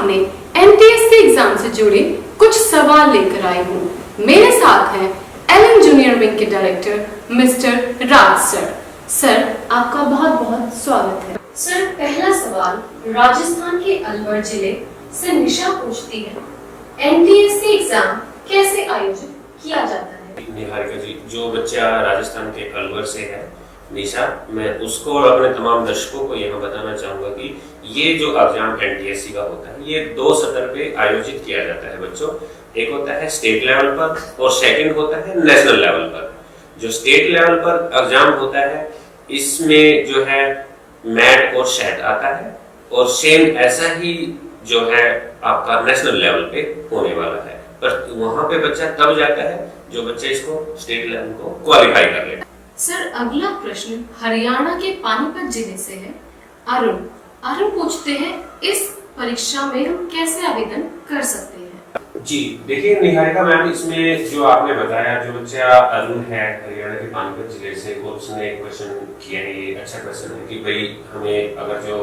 सामने NTSC exam से जुड़े कुछ सवाल लेकर आई हूँ। मेरे साथ हैं एलएन जूनियर विंग के डायरेक्टर मिस्टर राज सर। सर, आपका बहुत बहुत स्वागत है। सर, पहला सवाल राजस्थान के अलवर जिले से निशा पूछती है, एनटीएससी एग्जाम कैसे आयोजित किया जाता है? निहारिका जी, जो बच्चा राजस्थान के अलवर से है निशा, मैं उसको और अपने तमाम दर्शकों को यहाँ बताना चाहूँगा कि ये जो एग्जाम एनटीएससी का होता है ये 2 सत्र पे आयोजित किया जाता है बच्चों। एक होता है स्टेट लेवल पर और सेकंड होता है नेशनल लेवल पर। जो स्टेट लेवल पर एग्जाम होता है इसमें जो है मैट और शेट आता है और सेम ऐसा ही जो है आपका नेशनल लेवल पे होने वाला है, पर वहाँ पे बच्चा तब जाता है जो बच्चा इसको स्टेट लेवल को क्वालिफाई कर ले। सर, अगला प्रश्न हरियाणा के पानीपत जिले से है। अरुण पूछते हैं, इस परीक्षा में हम कैसे आवेदन कर सकते हैं? जी देखिए निहारिका मैम, इसमें जो आपने बताया, जो बच्चा अरुण है हरियाणा के पानीपत जिले से, और उसने एक क्वेश्चन किया है, ये अच्छा क्वेश्चन है कि भाई हमें अगर जो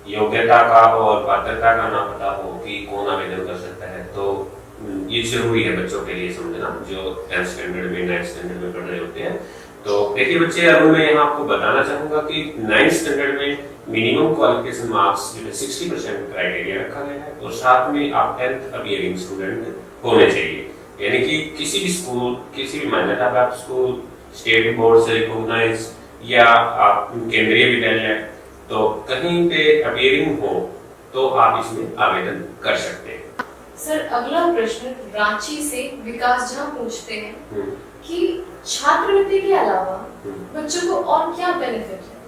योग्यता का और पात्रता का ना पता हो कि कौन आवेदन कर सकता है, तो ये जरूरी है बच्चों के लिए समझना जो 10th स्टैंडर्ड में 9th स्टैंडर्ड में पढ़ रहे होते हैं। तो देखिए बच्चे, अरुण मैं यहाँ आपको बताना चाहूंगा कि 9th स्टैंडर्ड में मिनिमम क्वालिफिकेशन मार्क्स जो है 60% क्राइटेरिया रखा गया है, और साथ में आप 10th अपीयरिंग स्टूडेंट होने चाहिए। यानी कि किसी भी स्कूल, किसी भी मान्यता प्राप्त स्कूल, स्टेट बोर्ड से रिकॉग्नाइज या आप केंद्रीय विद्यालय, तो कहीं पे अपीयरिंग हो तो आप इसमें आवेदन कर सकते हैं। सर, अगला प्रश्न रांची से विकास झा पूछते हैं कि छात्रवृत्ति के अलावा बच्चों को और क्या बेनिफिट है?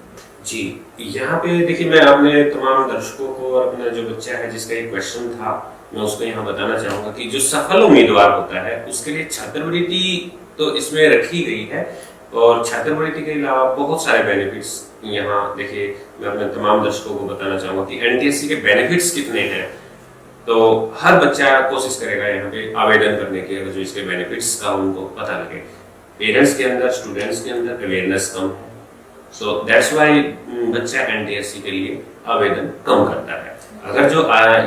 जी यहाँ पे देखिए, मैं अपने तमाम दर्शकों को और अपना जो बच्चा है जिसका ये क्वेश्चन था, मैं उसको यहाँ बताना चाहूंगा कि जो सफल उम्मीदवार होता है उसके लिए छात्रवृत्ति तो इसमें रखी गई है, और छात्रवृत्ति के अलावा बहुत सारे बेनिफिट्स यहाँ देखिए मैं अपने तमाम दर्शकों को बताना चाहूंगा कि एनटीएससी के बेनिफिट्स कितने हैं। तो हर बच्चा कोशिश करेगा यहाँ पे आवेदन करने की, अगर जो इसके बेनिफिट्स का उनको पता लगे। पेरेंट्स के अंदर, स्टूडेंट्स के अंदर अवेयरनेस कम है, सो दैट्स व्हाई बच्चा एनटीएससी के लिए आवेदन कम करता है। अगर जो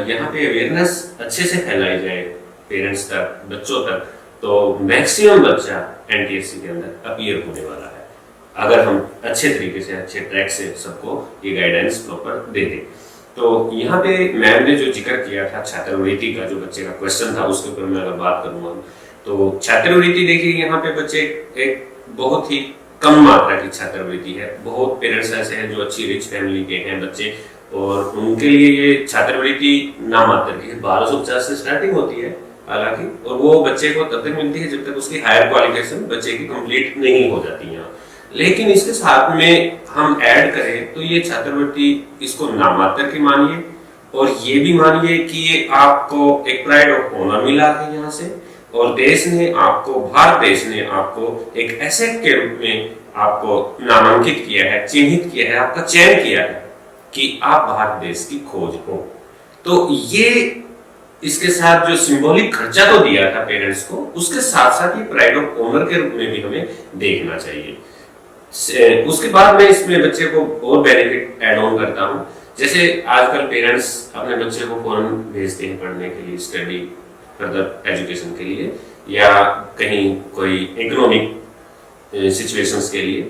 यहाँ पे अवेयरनेस अच्छे से फैलाई जाए पेरेंट्स तक, बच्चों तक, तो मैक्सिमम बच्चा एनटीएससी के अंदर अपीयर होने वाला है, अगर हम अच्छे तरीके से, अच्छे ट्रैक से सबको ये गाइडेंस प्रॉपर दे दें। तो यहाँ पे मैम ने जो जिक्र किया था छात्रवृत्ति का, जो बच्चे का क्वेश्चन था, उसके ऊपर मैं अगर बात करूंगा तो छात्रवृत्ति देखिए यहाँ पे बच्चे एक बहुत ही कम मात्रा की छात्रवृत्ति है। बहुत पेरेंट्स ऐसे हैं जो अच्छी रिच फैमिली के हैं बच्चे, और उनके लिए ये छात्रवृत्ति नाम मात्र की 1250 से स्टार्टिंग होती है हालांकि, और वो बच्चे को तब तक मिलती है जब तक उसकी हायर क्वालिफिकेशन बच्चे की कंप्लीट नहीं हो जाती है। लेकिन इसके साथ में हम ऐड करें तो ये छात्रवृत्ति, इसको नाम मात्र की मानिए, और ये भी मानिए कि ये आपको एक प्राइड ऑफ ऑनर मिला है यहाँ से, और देश ने आपको, भारत देश ने आपको एक एसेट के रूप में आपको नामांकित किया है, चिन्हित किया है, आपका चयन किया है कि आप भारत देश की खोज हो। तो ये इसके साथ जो सिंबॉलिक खर्चा तो दिया था पेरेंट्स को, उसके साथ साथ ये प्राइड ऑफ ऑनर के रूप में भी हमें देखना चाहिए। उसके बाद मैं इसमें बच्चे को और बेनिफिट ऐड ऑन करता हूँ। जैसे आजकल पेरेंट्स अपने बच्चे को फॉरेन भेजते हैं पढ़ने के लिए, स्टडी फर्दर एजुकेशन के लिए, या कहीं कोई इकोनॉमिक सिचुएशंस के लिए।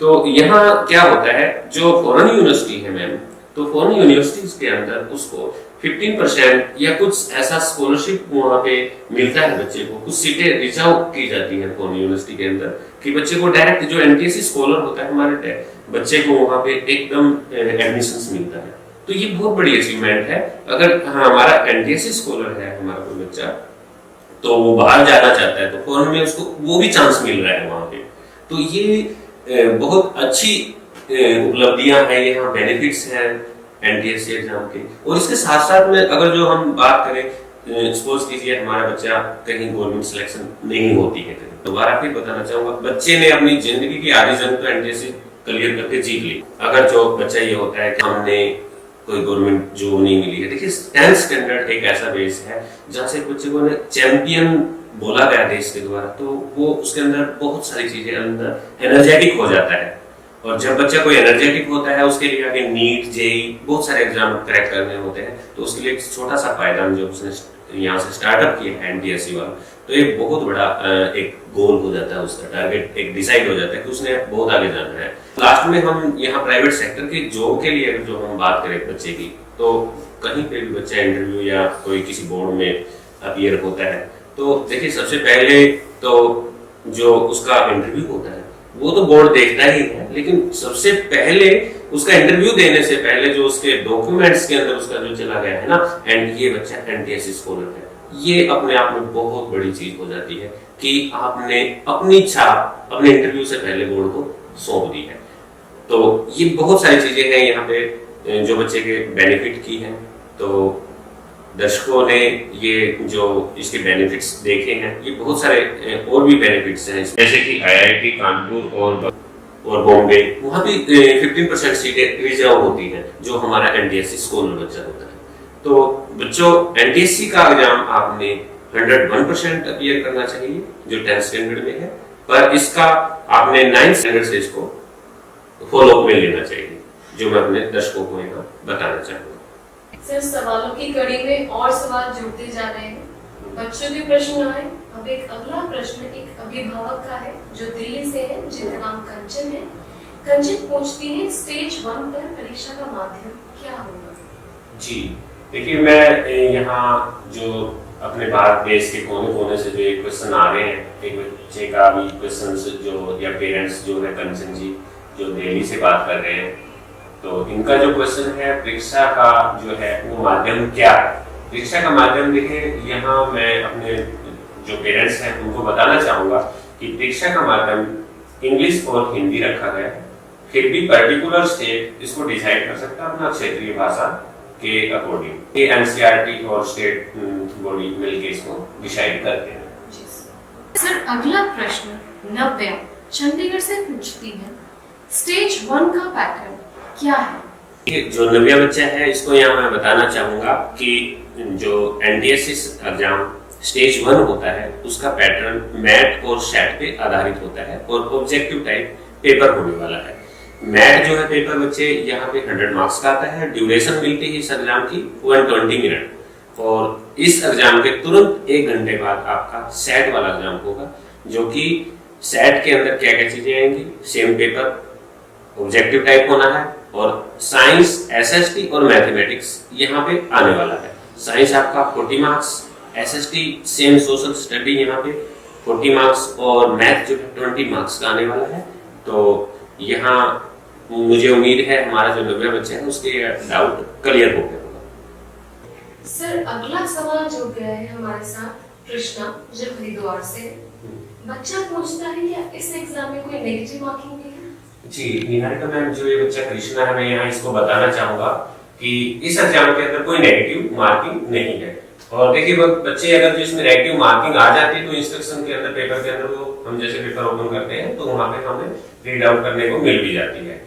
तो यहाँ क्या होता है, जो फॉरेन यूनिवर्सिटी है मैम, तो फॉरेन यूनिवर्सिटीज के अंदर उसको 15% या कुछ ऐसा स्कॉलरशिप वहाँ पे मिलता है बच्चे को। कुछ सीटें रिजर्व की जाती हैं फॉरेन यूनिवर्सिटी के अंदर कि बच्चे को डायरेक्ट, जो एनटीएससी स्कॉलर होता है हमारे, बच्चे को वहाँ पे एकदम एडमिशंस मिलता है। तो ये बहुत बड़ी अचीवमेंट है। अगर हमारा एनटीएससी स्कॉलर है हमारा कोई बच्चा, तो वो बाहर जाना चाहता है तो फॉरेन में उसको वो भी चांस मिल रहा है वहाँ पे। तो ये बहुत अच्छी उपलब्धियां हैं, यहाँ बेनिफिट्स हैं एनटीएससी एग्जाम के। और इसके साथ साथ में अगर जो हम बात करें, सपोज कीजिए हमारा बच्चा कहीं गवर्नमेंट सिलेक्शन नहीं होती है, दोबारा फिर बताना चाहूंगा, बच्चे ने अपनी जिंदगी की आधी जंग तो एनटीएससी क्लियर करके जीत ली। अगर जो बच्चा ये होता है कि हमने कोई गवर्नमेंट जॉब नहीं मिली है, देखिए 10th स्टैंडर्ड एक ऐसा बेस है जहाँ से बच्चे को चैंपियन बोला गया देश के द्वारा, तो वो उसके अंदर बहुत सारी चीजें अंदर एनर्जेटिक हो जाता है। और जब बच्चा कोई एनर्जेटिक होता है उसके लिए आगे नीट जेई बहुत सारे एग्जाम क्रैक करने होते हैं, तो उसके लिए एक छोटा सा पायदान जो उसने यहाँ से स्टार्टअप किया है एनटीएससी वाला, तो एक बहुत बड़ा एक गोल हो जाता है, उसका टारगेट एक डिसाइड हो जाता है कि उसने बहुत आगे जाना है। लास्ट में हम यहाँ प्राइवेट सेक्टर की जॉब के लिए जो हम बात करें बच्चे की, तो कहीं पे भी बच्चा इंटरव्यू या कोई किसी बोर्ड में अपीयर होता है, तो देखिए सबसे पहले तो जो उसका इंटरव्यू होता है वो तो बोर्ड देखता ही है, लेकिन सबसे पहले उसका इंटरव्यू देने से पहले जो उसके डॉक्यूमेंट्स के अंदर उसका जो चला गया है ना, एंड ये बच्चा एनटीएससी स्कॉलर है, ये अपने आप में बहुत बड़ी चीज हो जाती है कि आपने अपनी छाप अपने इंटरव्यू से पहले बोर्ड को सौंप दी है। तो ये बहुत सारी चीजें हैं यहाँ पे जो बच्चे के बेनिफिट की हैं। तो दर्शकों ने ये जो इसके बेनिफिट्स देखे हैं, ये बहुत सारे और भी बेनिफिट्स हैं, जैसे कि आईआईटी कानपुर और बॉम्बे, वहाँ भी 15% सीटें रिजर्व होती हैं जो हमारा एनटीएससी स्कॉलर बच्चा होता है। तो बच्चों, एनटीएससी का एग्जाम आपने 101% अपीयर करना चाहिए जो 10th स्टैंडर्ड में है, पर इसका आपने 9th स्टैंडर्ड से इसको फॉलो में लेना चाहिए, जो मैं अपने दर्शकों को यहाँ बताना चाहूँगा। सर, सवालों की कड़ी में और सवाल जुड़ते जा रहे हैं, बच्चों के प्रश्न आए। अब एक अगला प्रश्न एक अभिभावक का है जो दिल्ली से है, जिनका नाम कंचन है। कंचन पूछती है, स्टेज 1 पर परीक्षा का माध्यम क्या होगा? जी देखिए, मैं यहाँ जो अपने भारत देश के कोने कोने से जो ये क्वेश्चन आ रहे हैं, एक बच्चे का भी क्वेश्चन जो या पेरेंट्स जो है कंचन जी जो दिल्ली से बात कर रहे हैं, तो इनका जो क्वेश्चन है परीक्षा का जो है वो माध्यम क्या है। परीक्षा का माध्यम देखिए, यहाँ मैं अपने जो पेरेंट्स हैं उनको बताना चाहूँगा कि परीक्षा का माध्यम इंग्लिश और हिंदी रखा गया है, फिर भी पर्टिकुलर स्टेट इसको डिसाइड कर सकता है अपना क्षेत्रीय भाषा के अकॉर्डिंग। ये एनसीईआरटी और स्टेट बॉडी मिलकर इसको डिसाइड करते हैं। सर, अगला प्रश्न नव्या चंडीगढ़ से पूछती है, स्टेज 1 का पैटर्न क्या है? जो नव्या बच्चा है इसको यहाँ मैं बताना चाहूंगा कि जो एनटीएससी एग्जाम स्टेज 1 होता है उसका पैटर्न मैथ और सेट पे आधारित होता है और ऑब्जेक्टिव टाइप पेपर होने वाला है। मैथ जो है पेपर बच्चे यहाँ पे 100 मार्क्स का आता है, ड्यूरेशन मिलती है इस एग्जाम की 120 मिनट, और इस एग्जाम के तुरंत 1 घंटे बाद आपका सेट वाला एग्जाम होगा, जो कि सेट के अंदर क्या क्या चीजें आएंगी, सेम पेपर, ऑब्जेक्टिव टाइप होना है, और साइंस, एसएसटी और मैथमेटिक्स यहाँ पे आने वाला है। साइंस आपका 40 marks, SST same social study यहाँ पे 40 मार्क्स, और मैथ जो है 20 मार्क्स का आने वाला है। तो यहाँ मुझे उम्मीद है हमारा जो नव्या बच्चा है उसके डाउट क्लियर हो गया होगा। सर, अगला सवाल जुड़ गया है हमारे साथ कृष्णा जो हरिद्वार से। बच्चा पूछता है क्या इस एग्जाम में कोई नेगेटिव मार्किंग है? जी निहारिका मैम, जो ये बच्चा कृष्णा है, मैं यहाँ इसको बताना चाहूंगा कि इस एग्जाम के अंदर कोई नेगेटिव मार्किंग नहीं है। और देखिए बच्चे अगर जो इसमें नेगेटिव मार्किंग आ जाती है तो इंस्ट्रक्शन के अंदर, पेपर के अंदर, वो हम जैसे पेपर ओपन करते हैं तो वहां पे हमें रीड आउट करने को मिल भी जाती है।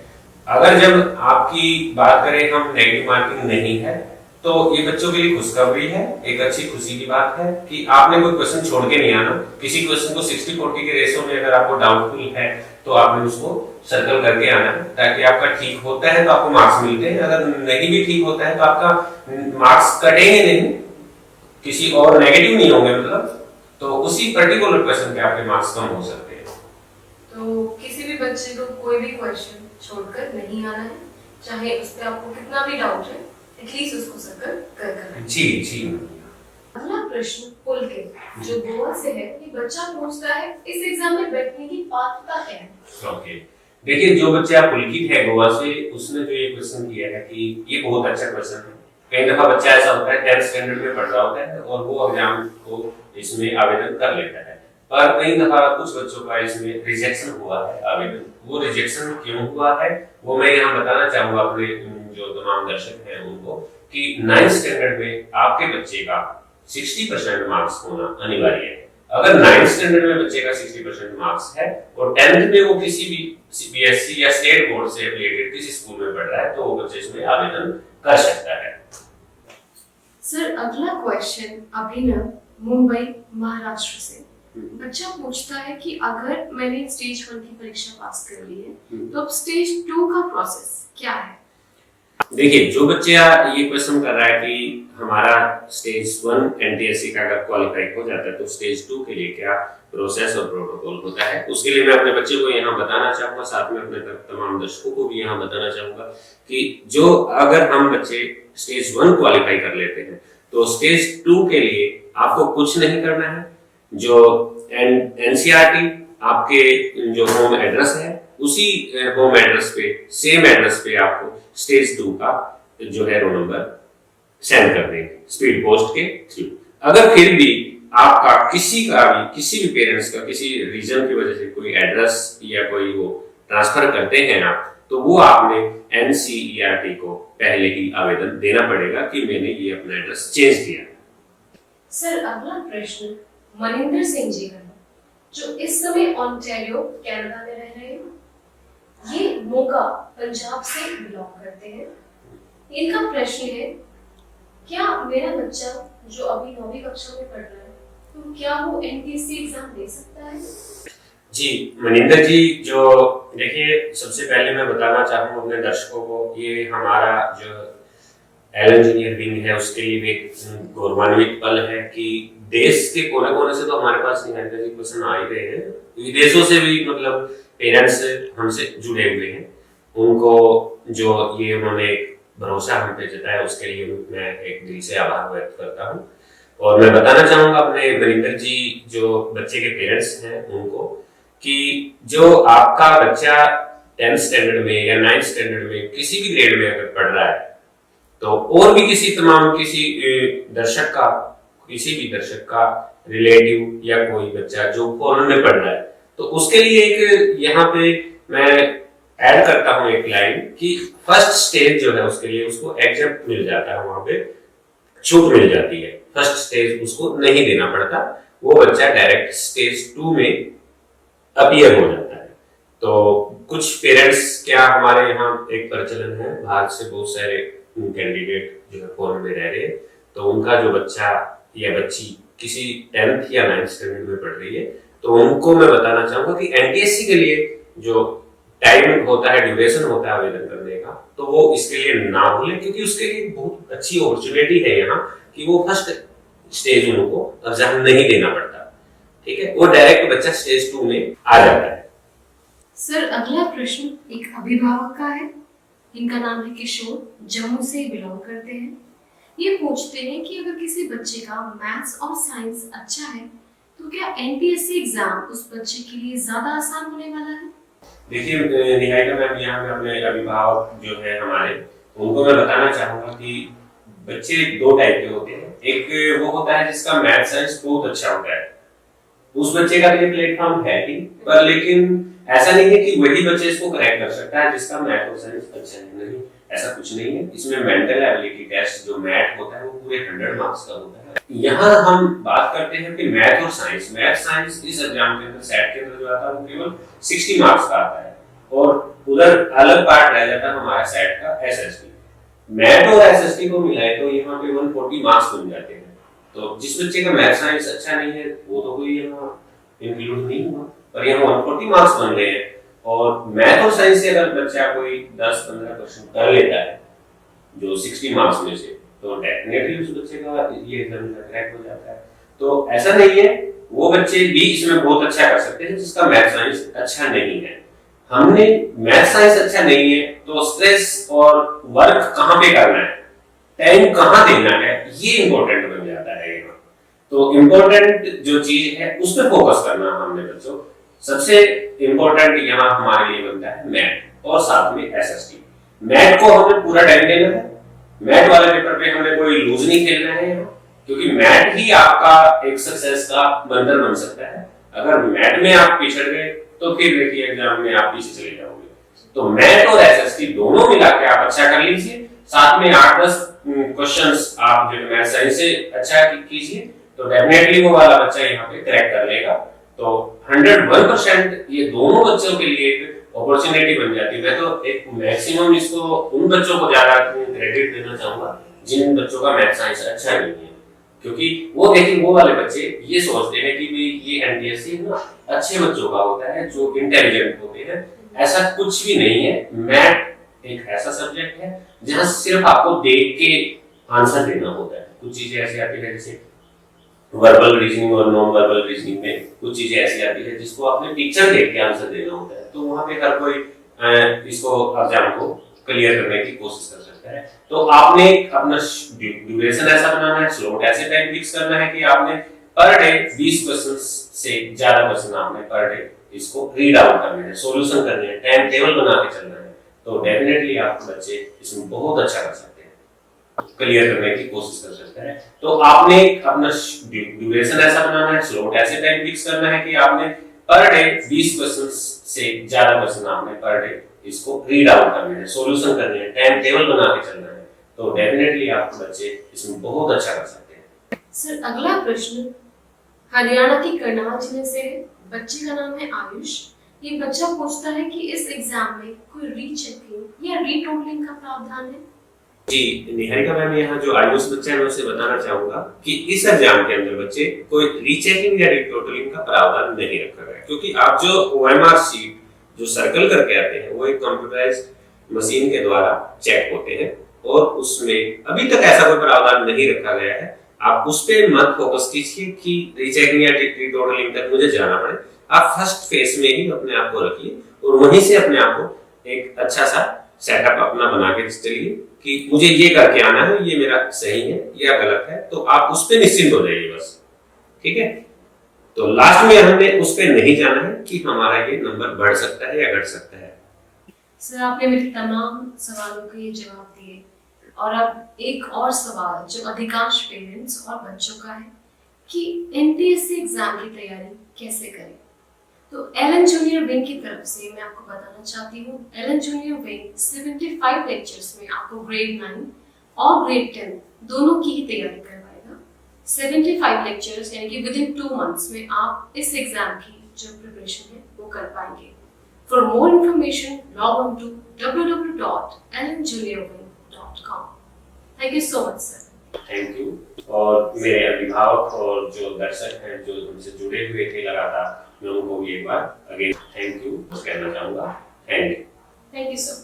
अगर जब आपकी बात करें हम नेगेटिव मार्किंग नहीं है, तो ये बच्चों के लिए खुशखबरी है, एक अच्छी खुशी की बात है कि आपने कोई क्वेश्चन छोड़ के नहीं आना। किसी क्वेश्चन को 60-40 के रेशो में अगर आपको डाउटफुल है तो आपने उसको सर्कल करके आना है, ताकि आपका ठीक होता है तो आपको मार्क्स मिलते हैं, अगर नहीं भी ठीक होता है तो आपका मार्क्स कटेंगे नहीं, किसी और नेगेटिव नहीं होंगे, मतलब तो उसी पर्टिकुलर क्वेश्चन पे आपके मार्क्स कम हो सकते हैं। तो किसी भी बच्चे को कोई भी क्वेश्चन छोड़कर नहीं आना है, चाहे उस पे आपको कितना भी डाउट है, एटलीस्ट उसको सर्कल कर करना है। जी जी। अगला प्रश्न पुलकित जो गोवा से है, ये बच्चा पूछता है इस एग्जाम में बैठने की पात्रता क्या है? ओके, देखिए जो बच्चा पुलकित है गोवा से, उसने जो ये क्वेश्चन किया है कि ये बहुत अच्छा क्वेश्चन है। कई दफा बच्चा ऐसा होता है 10th स्टैंडर्ड में पढ़ रहा होता है और वो एग्जाम को इसमें आवेदन कर लेता है, पर कई दफा कुछ बच्चों का इसमें रिजेक्शन हुआ है आवेदन। वो रिजेक्शन क्यों हुआ है वो मैं यहाँ बताना चाहूंगा अपने जो तमाम दर्शक हैं उनको, कि 9th स्टैंडर्ड में आपके बच्चे का 60% मार्क्स होना अनिवार्य है। अगर 9th स्टैंडर्ड में बच्चे का 60% मार्क्स है और 10th में वो किसी भी सीबीएसई या स्टेट बोर्ड से रिलेटेड किसी स्कूल में पढ़ रहा है तो वो बच्चे इसमें आवेदन कर सकता है। सर, अगला क्वेश्चन अभिनव मुंबई महाराष्ट्र से। बच्चा पूछता है कि अगर मैंने स्टेज 1 की परीक्षा पास कर ली है तो अब स्टेज 2 का प्रोसेस क्या है? देखिए, जो बच्चा ये क्वेश्चन कर रहा है कि हमारा स्टेज 1 एनटीएससी का अगर क्वालिफाई हो जाता है तो स्टेज 2 के लिए क्या प्रोसेस और प्रोटोकॉल होता है, उसके लिए मैं अपने बच्चे को यहाँ बताना चाहूंगा, साथ में अपने तमाम दर्शकों को भी यहाँ बताना चाहूंगा कि जो अगर हम बच्चे स्टेज 1 क्वालिफाई कर लेते हैं तो स्टेज 2 के लिए आपको कुछ नहीं करना है। जो एनसीईआरटी आपके जो होम एड्रेस है उसी होम एड्रेस पे, सेम एड्रेस पे आपको स्टेज 2 का जो है रोल नंबर सेंड कर देंगे स्पीड पोस्ट के थ्रू। अगर फिर भी आपका किसी भी पेरेंट्स का किसी रीजन की वजह से कोई एड्रेस या कोई वो ट्रांसफर करते हैं आप, तो वो आपने एनसीईआरटी को पहले ही आवेदन देना पड़ेगा कि मैंने ये अपना एड्रेस चेंज किया। सर, अगला प्रश्न मनिंदर सिंह जी का, जो इस समय ओंटारियो कनाडा में रह रहे हैं। ये मोगा पंजाब से बिलोंग करते हैं। इनका प्रश्न है, क्या मेरा बच्चा जो अभी 9वीं कक्षा में पढ़ रहा है तो क्या वो एनटीएससी एग्जाम दे सकता है? जी मनिंदर जी, जो देखिए सबसे पहले मैं बताना चाहूँगा अपने दर्शकों को, ये हमारा जो एलन जूनियर विंग है उसके लिए एक गौरवान्वित पल है कि देश के कोने कोने से तो हमारे पास निहारिका जी क्वेश्चन आ ही रहे हैं, विदेशों से भी मतलब पेरेंट्स हमसे जुड़े हुए हैं। उनको जो ये उन्होंने भरोसा हम पे जताया उसके लिए मैं एक दिल से आभार व्यक्त करता हूँ। और मैं बताना चाहूंगा अपने मनिंदर जी जो बच्चे के पेरेंट्स हैं उनको कि जो आपका बच्चा 10th स्टैंडर्ड में या 9th स्टैंडर्ड में किसी भी ग्रेड में अगर पढ़ रहा है तो और भी किसी दर्शक का रिलेटिव या कोई बच्चा जो फॉरेन में पढ़ रहा है तो उसके लिए एक यहाँ पे मैं ऐड करता हूँ एक लाइन कि फर्स्ट स्टेज जो है उसके लिए उसको एग्जैम्प्ट मिल जाता है, वहां पे छूट मिल जाती है। फर्स्ट स्टेज उसको नहीं देना पड़ता, वो बच्चा डायरेक्ट स्टेज 2 में अपीयर हो जाता है। तो कुछ पेरेंट्स क्या हमारे यहाँ एक प्रचलन है, बाहर से बहुत सारे कैंडिडेट जो है फॉरेन में रह रहे हैं तो उनका जो बच्चा या बच्ची किसी 10th या 9th स्टैंडर्ड में पढ़ रही है तो उनको मैं बताना चाहूंगा कि एनटीएससी के लिए जो टाइम होता है, ड्यूरेशन होता है आवेदन करने का, तो वो इसके लिए ना भूलें क्योंकि उसके लिए बहुत अच्छी अपॉर्चुनिटी है यहाँ कि वो फर्स्ट स्टेज उनको एग्जाम नहीं देना पड़ता। ठीक है, वो डायरेक्ट बच्चा स्टेज 2 में आ जाता है। सर, अगला प्रश्न एक अभिभावक का है। इनका नाम है किशोर, जम्मू से बिलोंग करते हैं। ये पूछते हैं कि अगर किसी बच्चे का मैथ्स और साइंस अच्छा है तो क्या एनटीएससी एग्जाम उस बच्चे के लिए ज्यादा आसान होने वाला है? देखिए निहारिका मैम, यहाँ पे अपने अभिभावक जो है हमारे उनको मैं बताना चाहूंगा कि बच्चे 2 टाइप के होते हैं। एक वो होता है जिसका मैथ साइंस बहुत अच्छा होता है, उस बच्चे का भी प्लेटफॉर्म है ही, पर लेकिन ऐसा नहीं है कि वही बच्चे इसको करेक्ट कर सकता है जिसका मैथ और साइंस अच्छा नहीं, ऐसा कुछ नहीं है। इसमें मेंटल एबिलिटी टेस्ट जो मैथ होता है वो पूरे 100 मार्क्स का होता है। यहाँ हम बात करते हैं कि मैथ और साइंस इस एग्जाम के अंदर सेट के अंदर जो आता है वो केवल 60 मार्क्स का आता है और उधर अलग पार्ट रह जाता है हमारा सेट का एसएसटी। मैथ और एसएसटी को मिलाए तो यहाँ पे 140 मार्क्स बन जाते हैं। तो जिस बच्चे का मैथ साइंस अच्छा नहीं है वो तो कोई यहाँ इंक्लूड नहीं हुआ, पर यहाँ 140 मार्क्स बन रहे हैं। और मैथ और साइंस से अगर बच्चा कोई 10-15% कर लेता है जो 60 मार्क्स में से, तो डेफिनेटली उस बच्चे का ये एग्जाम क्रैक हो जाता है। तो ऐसा नहीं है, वो बच्चे भी इसमें बहुत अच्छा कर सकते हैं जिसका मैथ साइंस अच्छा नहीं है। हमने मैथ साइंस अच्छा नहीं है तो स्ट्रेस और वर्क कहाँ पे करना है, टाइम कहाँ देना है, ये इंपॉर्टेंट बन जाता है यहाँ। तो इम्पोर्टेंट जो चीज है उस पर फोकस करना हमने बच्चों। सबसे इम्पोर्टेंट यहाँ हमारे लिए बनता है मैथ और साथ में एसएसटी। मैथ को हमें पूरा टाइम देना है, मैथ वाले पेपर पे हमें कोई लूज नहीं खेलना है क्योंकि मैथ ही आपका एक सक्सेस का बंधन बन सकता है। अगर मैथ में आप पिछड़ गए तो फिर देखिए एग्जाम में आप पीछे चले जाओगे। तो मैथ और एसएसटी दोनों मिला के आप अच्छा कर लीजिए, साथ में 8-10 क्वेश्चंस आप जो मैथ साइंस से अच्छा कीजिए तो डेफिनेटली वो वाला बच्चा यहाँ पे क्रैक कर लेगा। तो 101% ये दोनों बच्चों के लिए एक अपॉर्चुनिटी बन जाती है। मैं तो एक मैक्सिमम इसको उन बच्चों को ज्यादा क्रेडिट देना चाहूंगा जिन बच्चों का मैथ साइंस अच्छा नहीं है। क्योंकि वो देखिए वो वाले बच्चे ये सोचते हैं कि भाई ये एनटीएससी ना अच्छे बच्चों का होता है जो इंटेलिजेंट होते हैं। ऐसा कुछ भी नहीं है। मैथ एक ऐसा सब्जेक्ट है जहाँ सिर्फ आपको देख के आंसर देना होता है। कुछ चीजें ऐसी आती है जैसे वर्बल रीजनिंग और नॉन वर्बल रीजनिंग में कुछ चीजें ऐसी आती है जिसको आपने पिक्चर देख के आंसर देना होता है। तो वहां पे हर कोई इसको एग्जाम को क्लियर करने की कोशिश कर सकता है। तो आपने अपना ड्यूरेशन ऐसा बनाना है, स्लॉट ऐसे टाइम फिक्स करना है कि आपने पर डे 20 क्वेश्चंस से ज्यादा क्वेश्चन आपने पर डे इसको रीड आउट करने हैं, सॉल्यूशन करने हैं, टाइम टेबल बना के चलना है। तो डेफिनेटली आपके बच्चे इसमें बहुत अच्छा कर सकते हैं, क्लियर करने की कोशिश कर सकते हैं। तो आपने अपना ड्यूरेशन ऐसा बनाना है, स्लॉट ऐसे टाइम फिक्स करना है कि आपने पर डे 20 क्वेश्चंस से ज्यादा क्वेश्चन आपने पर डे इसको रीड आउट करने हैं, सॉल्यूशन करने हैं, टाइम टेबल बना के चलना है। तो डेफिनेटली आपके बच्चे इसमें बहुत अच्छा कर सकते हैं। सर अगला प्रश्न हरियाणा की करनाल जिले से है। बच्चे का नाम है आयुष। ये बच्चा पूछता है कि इस एग्जाम में कोई रीचेकिंग या रीटोटलिंग का प्रावधान है? जी निहारिका मैम, यहाँ जो आयुष बच्चा है मैं उसे बताना चाहूंगा कि इस एग्जाम के अंदर बच्चे कोई रीचेकिंग या रीटोटलिंग का प्रावधान नहीं रखा गया, क्योंकि आप जो ओएमआर शीट जो सर्कल करके आते हैं वो एक कंप्यूटराइज्ड मशीन के द्वारा चेक होते हैं और उसमें अभी तक ऐसा कोई प्रावधान नहीं रखा गया है। आप उस पे मत फोकस कीजिए कि रीचेकिंग या रीटोटलिंग तक मुझे जाना पड़े। आप फर्स्ट फेज में ही अपने आप को रखिए और वहीं से अपने आप को एक अच्छा सा सेटअप अपना बना के चलिए कि मुझे ये करके आना है, ये मेरा सही है या गलत है। तो आप उस पे निश्चिंत हो जाइए बस, ठीक है। तो लास्ट में हमने उस पे नहीं जाना है कि हमारा ये नंबर बढ़ सकता है या घट सकता है। सर आपने मेरे तमाम सवालों के ये जवाब दिए और अब एक और सवाल जो अधिकांश पेरेंट्स और बच्चों का है कि एनटीएससी एग्जाम की तैयारी कैसे करें। तो एलन जूनियर विंग की तरफ से मैं आपको बताना चाहती हूँ, एलन जूनियर विंग 75 लेक्चर्स में आपको ग्रेड 9 और ग्रेड 10 दोनों की ही तैयारी करवाएगा। 75 लेक्चर्स यानी कि विद इन 2 मंथ्स में आप इस एग्जाम की जो प्रिपरेशन है वो कर पाएंगे। For more information log on to www.alanjuniorwing.com। Thank you so much sir. Thank you. और मेरे अभिभावक और जो दर्शक हैं जो हमसे जुड़े हुए थे लगातार, मैं उनको भी एक बार अगेन थैंक यू कहना चाहूंगा। Thank you sir.